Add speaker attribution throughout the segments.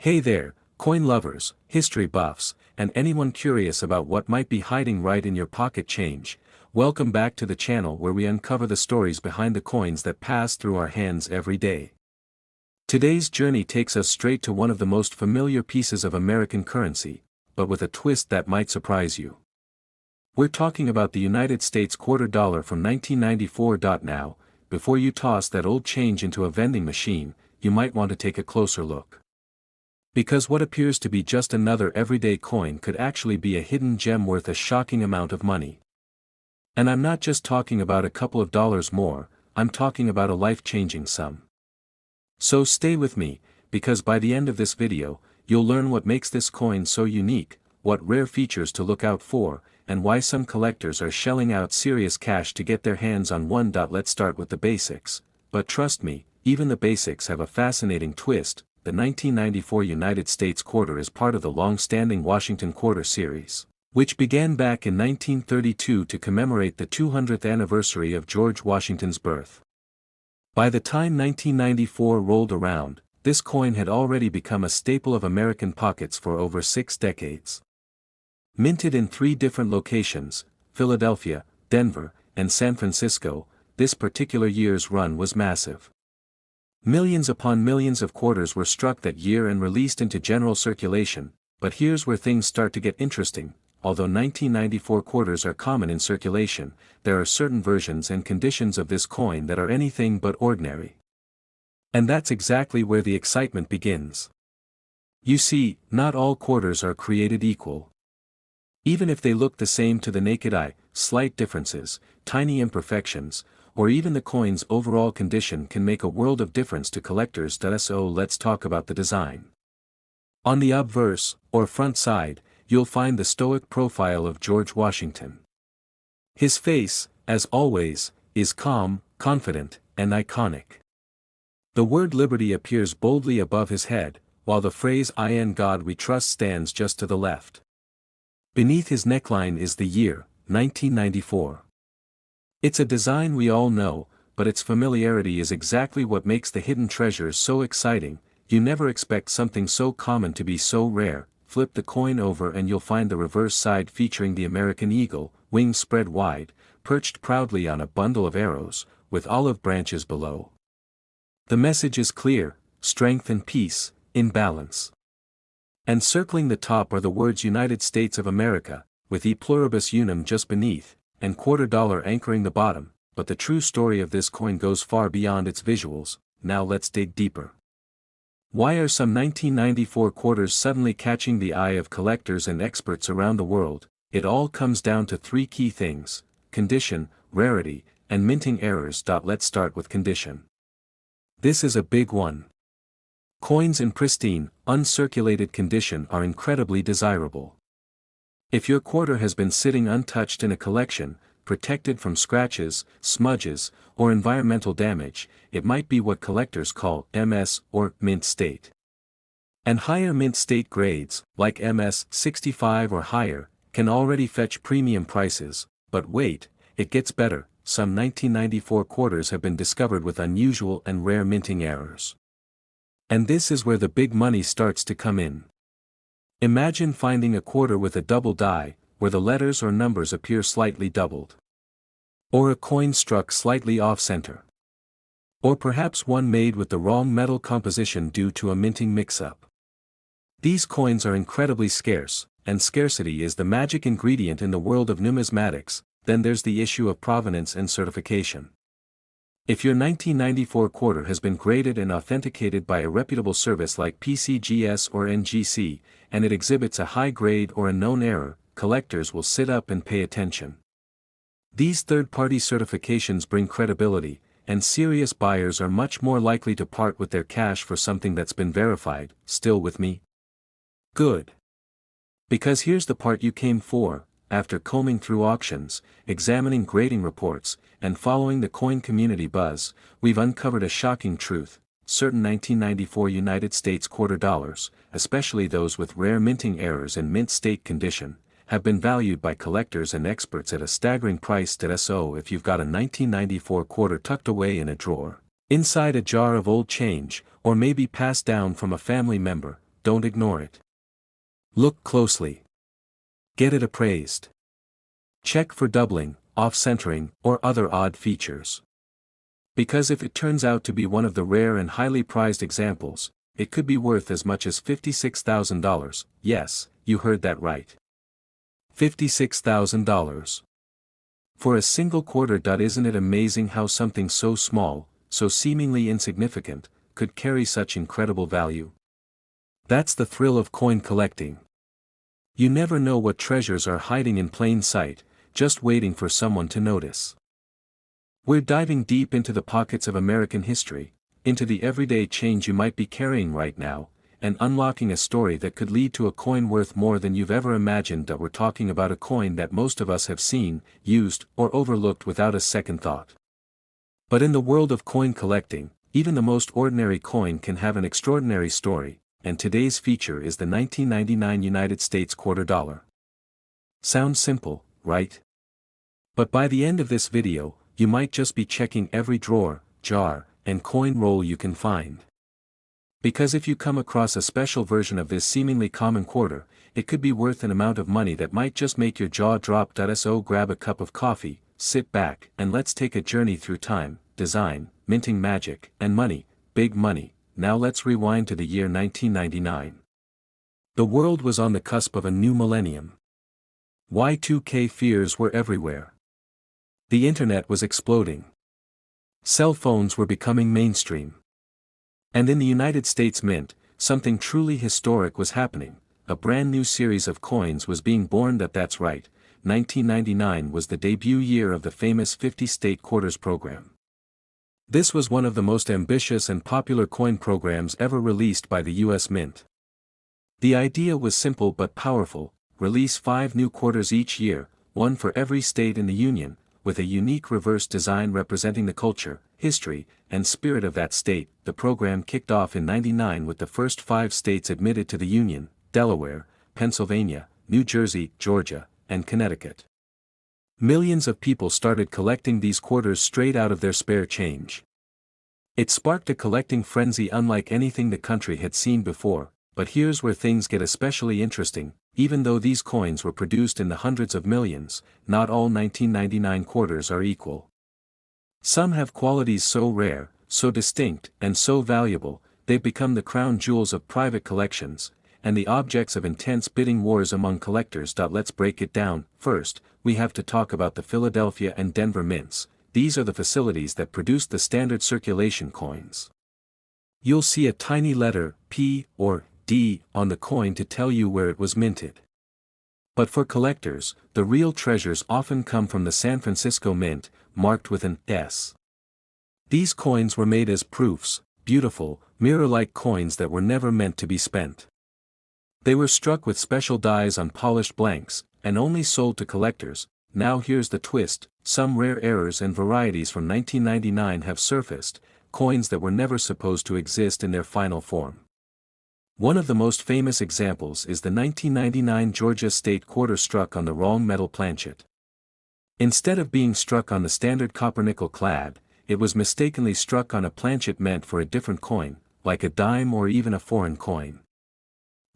Speaker 1: Hey there, coin lovers, history buffs, and anyone curious about what might be hiding right in your pocket change. Welcome back to the channel where we uncover the stories behind the coins that pass through our hands every day. Today's journey takes us straight to one of the most familiar pieces of American currency, but with a twist that might surprise you. We're talking about the United States quarter dollar from 1994. Now, before you toss that old change into a vending machine, you might want to take a closer look. Because what appears to be just another everyday coin could actually be a hidden gem worth a shocking amount of money. And I'm not just talking about a couple of dollars more, I'm talking about a life-changing sum. So stay with me, because by the end of this video, you'll learn what makes this coin so unique, what rare features to look out for, and why some collectors are shelling out serious cash to get their hands on one. Let's start with the basics, but trust me, even the basics have a fascinating twist. The 1994 United States quarter is part of the long-standing Washington quarter series, which began back in 1932 to commemorate the 200th anniversary of George Washington's birth. By the time 1994 rolled around, this coin had already become a staple of American pockets for over 6 decades. Minted in 3 different locations, Philadelphia, Denver, and San Francisco, this particular year's run was massive. Millions upon millions of quarters were struck that year and released into general circulation, but here's where things start to get interesting. Although 1994 quarters are common in circulation, there are certain versions and conditions of this coin that are anything but ordinary. And that's exactly where the excitement begins. You see, not all quarters are created equal. Even if they look the same to the naked eye, slight differences, tiny imperfections, or even the coin's overall condition can make a world of difference to collectors. So let's talk about the design. On the obverse, or front side, you'll find the stoic profile of George Washington. His face, as always, is calm, confident, and iconic. The word liberty appears boldly above his head, while the phrase "In God We Trust" stands just to the left. Beneath his neckline is the year, 1994. It's a design we all know, but its familiarity is exactly what makes the hidden treasures so exciting. You never expect something so common to be so rare. Flip the coin over and you'll find the reverse side featuring the American eagle, wings spread wide, perched proudly on a bundle of arrows, with olive branches below. The message is clear: strength and peace, in balance. And circling the top are the words United States of America, with E pluribus unum just beneath, and quarter dollar anchoring the bottom. But the true story of this coin goes far beyond its visuals. Now let's dig deeper. Why are some 1994 quarters suddenly catching the eye of collectors and experts around the world? It all comes down to 3 key things: condition, rarity, and minting errors. Let's start with condition. This is a big one. Coins in pristine, uncirculated condition are incredibly desirable. If your quarter has been sitting untouched in a collection, protected from scratches, smudges, or environmental damage, it might be what collectors call MS or mint state. And higher mint state grades, like MS 65 or higher, can already fetch premium prices. But wait, it gets better. Some 1994 quarters have been discovered with unusual and rare minting errors. And this is where the big money starts to come in. Imagine finding a quarter with a double die, where the letters or numbers appear slightly doubled. Or a coin struck slightly off-center. Or perhaps one made with the wrong metal composition due to a minting mix-up. These coins are incredibly scarce, and scarcity is the magic ingredient in the world of numismatics. Then there's the issue of provenance and certification. If your 1994 quarter has been graded and authenticated by a reputable service like PCGS or NGC, and it exhibits a high grade or a known error, collectors will sit up and pay attention. These third-party certifications bring credibility, and serious buyers are much more likely to part with their cash for something that's been verified. Still with me? Good. Because here's the part you came for. After combing through auctions, examining grading reports, and following the coin community buzz, we've uncovered a shocking truth. Certain 1994 United States quarter dollars, especially those with rare minting errors and mint state condition, have been valued by collectors and experts at a staggering price. So if you've got a 1994 quarter tucked away in a drawer, inside a jar of old change, or maybe passed down from a family member, don't ignore it. Look closely. Get it appraised. Check for doubling, off-centering, or other odd features. Because if it turns out to be one of the rare and highly prized examples, it could be worth as much as $56,000, yes, you heard that right. $56,000. For a single quarter. Isn't it amazing how something so small, so seemingly insignificant, could carry such incredible value? That's the thrill of coin collecting. You never know what treasures are hiding in plain sight, just waiting for someone to notice. We're diving deep into the pockets of American history, into the everyday change you might be carrying right now, and unlocking a story that could lead to a coin worth more than you've ever imagined. We're talking about a coin that most of us have seen, used, or overlooked without a second thought. But in the world of coin collecting, even the most ordinary coin can have an extraordinary story, and today's feature is the 1999 United States quarter dollar. Sounds simple, right? But by the end of this video, you might just be checking every drawer, jar, and coin roll you can find. Because if you come across a special version of this seemingly common quarter, it could be worth an amount of money that might just make your jaw drop. So grab a cup of coffee, sit back, and let's take a journey through time, design, minting magic, and money, big money. Now let's rewind to the year 1999. The world was on the cusp of a new millennium. Y2K fears were everywhere. The internet was exploding. Cell phones were becoming mainstream. And in the United States Mint, something truly historic was happening. A brand new series of coins was being born. That's right, 1999 was the debut year of the famous 50-state quarters program. This was one of the most ambitious and popular coin programs ever released by the US Mint. The idea was simple but powerful: release 5 new quarters each year, one for every state in the Union, with a unique reverse design representing the culture, history, and spirit of that state. The program kicked off in '99 with the first 5 states admitted to the Union: Delaware, Pennsylvania, New Jersey, Georgia, and Connecticut. Millions of people started collecting these quarters straight out of their spare change. It sparked a collecting frenzy unlike anything the country had seen before. But here's where things get especially interesting: even though these coins were produced in the hundreds of millions, not all 1999 quarters are equal. Some have qualities so rare, so distinct, and so valuable, they've become the crown jewels of private collections, and the objects of intense bidding wars among collectors. Let's break it down. First, we have to talk about the Philadelphia and Denver mints. These are the facilities that produce the standard circulation coins. You'll see a tiny letter, P, or D, on the coin to tell you where it was minted. But for collectors, the real treasures often come from the San Francisco Mint, marked with an S. These coins were made as proofs, beautiful, mirror-like coins that were never meant to be spent. They were struck with special dies on polished blanks, and only sold to collectors. Now here's the twist: some rare errors and varieties from 1999 have surfaced, coins that were never supposed to exist in their final form. One of the most famous examples is the 1999 Georgia State quarter struck on the wrong metal planchet. Instead of being struck on the standard copper-nickel clad, it was mistakenly struck on a planchet meant for a different coin, like a dime or even a foreign coin.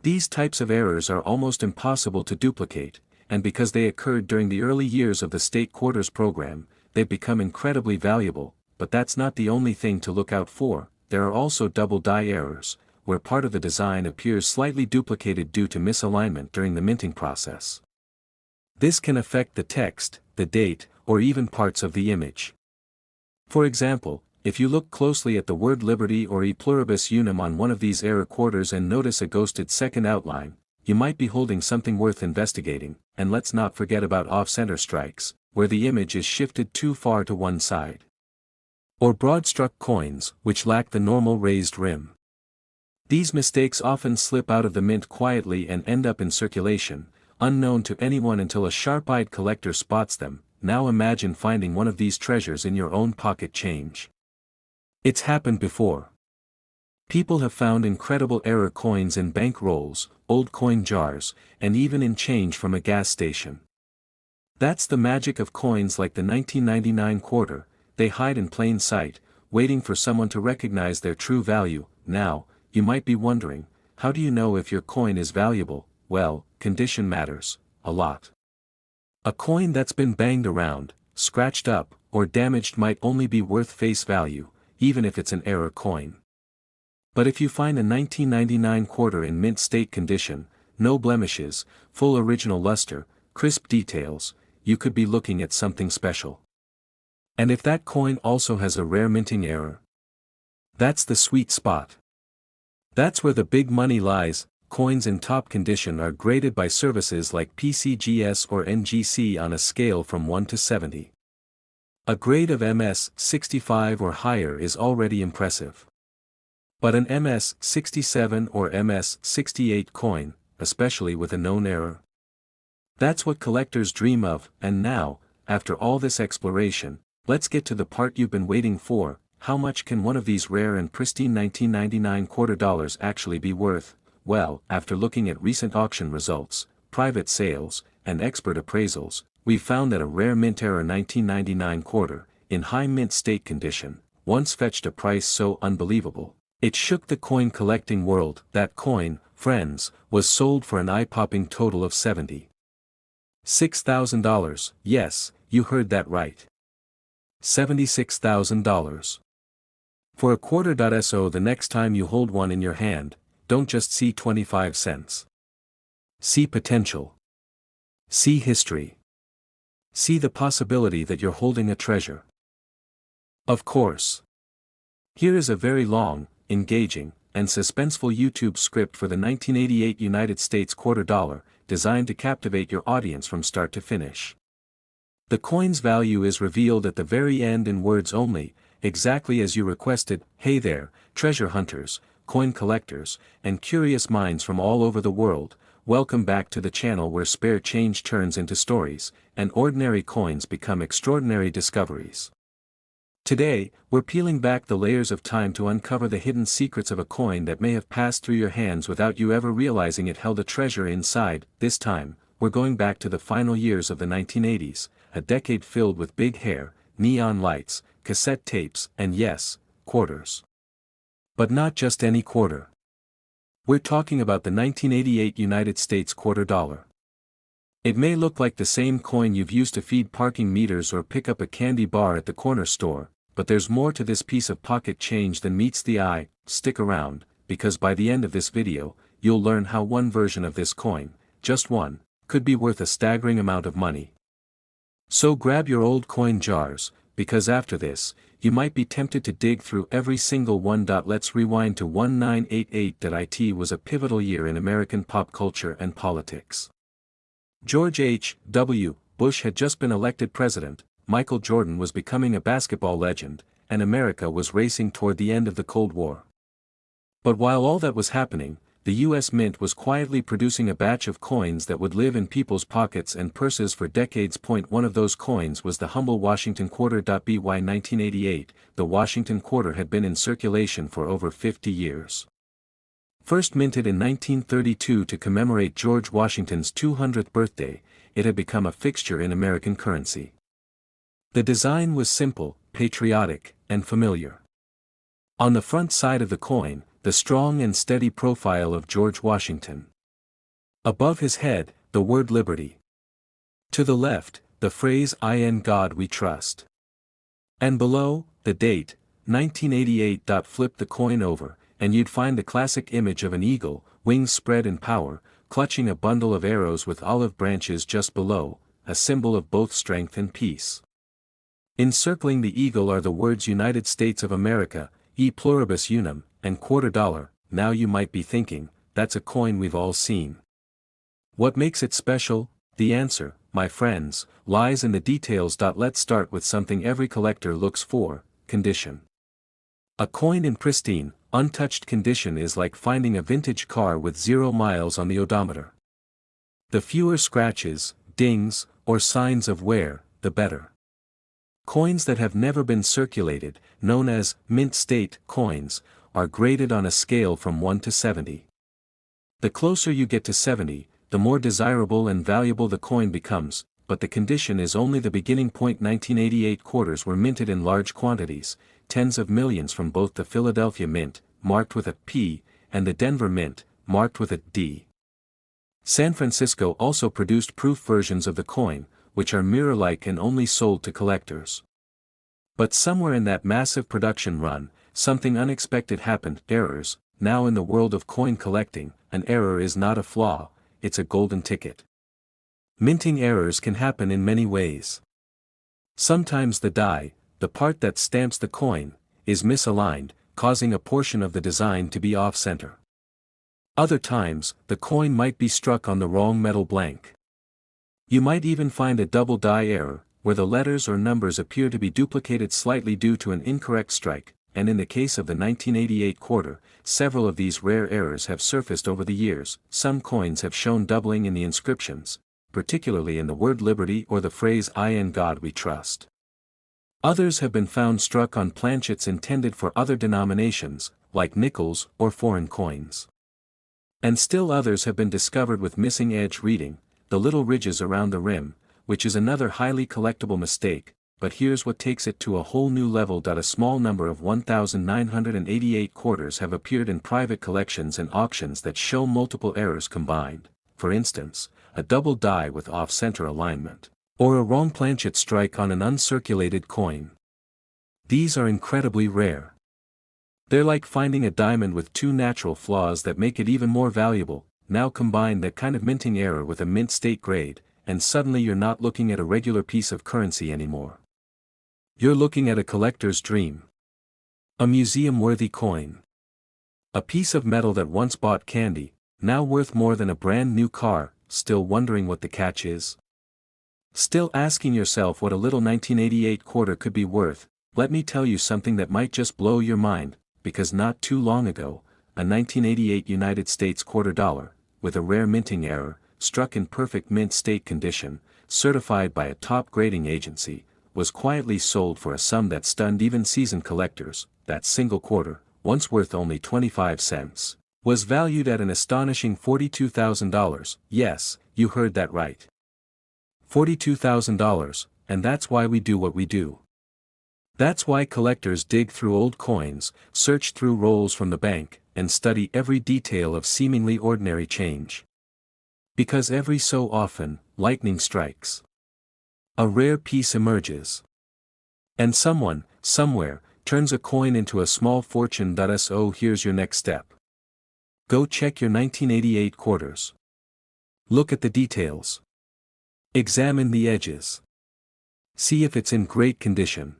Speaker 1: These types of errors are almost impossible to duplicate, and because they occurred during the early years of the state quarters program, they've become incredibly valuable. But that's not the only thing to look out for. There are also double die errors, where part of the design appears slightly duplicated due to misalignment during the minting process. This can affect the text, the date, or even parts of the image. For example, if you look closely at the word liberty or e pluribus unum on one of these error quarters and notice a ghosted second outline, you might be holding something worth investigating. And let's not forget about off-center strikes, where the image is shifted too far to one side. Or broad-struck coins, which lack the normal raised rim. These mistakes often slip out of the mint quietly and end up in circulation, unknown to anyone until a sharp-eyed collector spots them. Now imagine finding one of these treasures in your own pocket change. It's happened before. People have found incredible error coins in bank rolls, old coin jars, and even in change from a gas station. That's the magic of coins like the 1999 quarter. They hide in plain sight, waiting for someone to recognize their true value. Now, you might be wondering, how do you know if your coin is valuable? Well, condition matters a lot. A coin that's been banged around, scratched up, or damaged might only be worth face value, even if it's an error coin. But if you find a 1999 quarter in mint state condition, no blemishes, full original luster, crisp details, you could be looking at something special. And if that coin also has a rare minting error, that's the sweet spot. That's where the big money lies. Coins in top condition are graded by services like PCGS or NGC on a scale from 1 to 70. A grade of MS 65 or higher is already impressive. But an MS 67 or MS 68 coin, especially with a known error, that's what collectors dream of. And now, after all this exploration, let's get to the part you've been waiting for. How much can one of these rare and pristine 1999 quarter dollars actually be worth? Well, after looking at recent auction results, private sales, and expert appraisals, we've found that a rare mint error 1999 quarter, in high mint state condition, once fetched a price so unbelievable, it shook the coin collecting world. That coin, friends, was sold for an eye-popping total of $76,000. Yes, you heard that right. $76,000. For a quarter. So the next time you hold one in your hand, don't just see 25 cents. See potential. See history. See the possibility that you're holding a treasure. Of course. Here is a very long, engaging, and suspenseful YouTube script for the 1988 United States quarter dollar, designed to captivate your audience from start to finish. The coin's value is revealed at the very end in words only, exactly as you requested. Hey there, treasure hunters, coin collectors, and curious minds from all over the world, welcome back to the channel where spare change turns into stories, and ordinary coins become extraordinary discoveries. Today, we're peeling back the layers of time to uncover the hidden secrets of a coin that may have passed through your hands without you ever realizing it held a treasure inside. This time, we're going back to the final years of the 1980s, a decade filled with big hair, neon lights, cassette tapes, and yes, quarters. But not just any quarter. We're talking about the 1988 United States quarter dollar. It may look like the same coin you've used to feed parking meters or pick up a candy bar at the corner store, but there's more to this piece of pocket change than meets the eye. Stick around, because by the end of this video, you'll learn how one version of this coin, just one, could be worth a staggering amount of money. So grab your old coin jars, because after this, you might be tempted to dig through every single one. Let's rewind to 1988. It was a pivotal year in American pop culture and politics. George H.W. Bush had just been elected president, Michael Jordan was becoming a basketball legend, and America was racing toward the end of the Cold War. But while all that was happening, the U.S. Mint was quietly producing a batch of coins that would live in people's pockets and purses for decades. One of those coins was the humble Washington quarter. By 1988, the Washington quarter had been in circulation for over 50 years. First minted in 1932 to commemorate George Washington's 200th birthday, it had become a fixture in American currency. The design was simple, patriotic, and familiar. On the front side of the coin, the strong and steady profile of George Washington. Above his head, the word liberty. To the left, the phrase "In God We Trust." And below, the date, 1988. Flip the coin over, and you'd find the classic image of an eagle, wings spread in power, clutching a bundle of arrows with olive branches just below, a symbol of both strength and peace. Encircling the eagle are the words United States of America, e pluribus unum, and quarter dollar. Now you might be thinking, that's a coin we've all seen. What makes it special? The answer, my friends, lies in the details. Let's start with something every collector looks for: condition. A coin in pristine, untouched condition is like finding a vintage car with 0 miles on the odometer. The fewer scratches, dings, or signs of wear, the better. Coins that have never been circulated, known as mint state coins, are graded on a scale from 1 to 70. The closer you get to 70, the more desirable and valuable the coin becomes, but the condition is only the beginning point. 1988 quarters were minted in large quantities, tens of millions from both the Philadelphia Mint, marked with a P, and the Denver Mint, marked with a D. San Francisco also produced proof versions of the coin, which are mirror-like and only sold to collectors. But somewhere in that massive production run, something unexpected happened. Errors. Now in the world of coin collecting, an error is not a flaw, it's a golden ticket. Minting errors can happen in many ways. Sometimes the die, the part that stamps the coin, is misaligned, causing a portion of the design to be off-center. Other times, the coin might be struck on the wrong metal blank. You might even find a double die error, where the letters or numbers appear to be duplicated slightly due to an incorrect strike, and in the case of the 1988 quarter, several of these rare errors have surfaced over the years. Some coins have shown doubling in the inscriptions, particularly in the word liberty or the phrase "In God we trust." Others have been found struck on planchets intended for other denominations, like nickels or foreign coins. And still others have been discovered with missing edge reading, the little ridges around the rim, which is another highly collectible mistake, but here's what takes it to a whole new level. A small number of 1988 quarters have appeared in private collections and auctions that show multiple errors combined, for instance, a double die with off-center alignment, or a wrong planchet strike on an uncirculated coin. These are incredibly rare. They're like finding a diamond with two natural flaws that make it even more valuable. Now combine that kind of minting error with a mint state grade, and suddenly you're not looking at a regular piece of currency anymore. You're looking at a collector's dream. A museum-worthy coin. A piece of metal that once bought candy, now worth more than a brand new car. Still wondering what the catch is? Still asking yourself what a little 1988 quarter could be worth? Let me tell you something that might just blow your mind, because not too long ago, a 1988 United States quarter dollar, with a rare minting error, struck in perfect mint state condition, certified by a top grading agency, was quietly sold for a sum that stunned even seasoned collectors. That single quarter, once worth only 25 cents, was valued at an astonishing $42,000. Yes, you heard that right. $42,000, and that's why we do what we do. That's why collectors dig through old coins, search through rolls from the bank, and study every detail of seemingly ordinary change. Because every so often, lightning strikes. A rare piece emerges. And someone, somewhere, turns a coin into a small fortune. So here's your next step. Go check your 1988 quarters. Look at the details. Examine the edges. See if it's in great condition.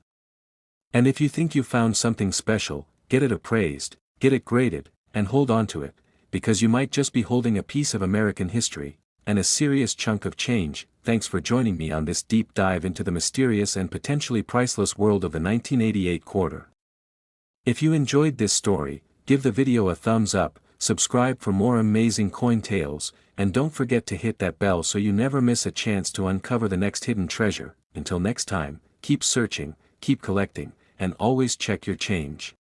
Speaker 1: And if you think you found something special, get it appraised, get it graded, and hold on to it, because you might just be holding a piece of American history, and a serious chunk of change. Thanks for joining me on this deep dive into the mysterious and potentially priceless world of the 1988 quarter. If you enjoyed this story, give the video a thumbs up, subscribe for more amazing coin tales, and don't forget to hit that bell so you never miss a chance to uncover the next hidden treasure. Until next time, keep searching, keep collecting, and always check your change.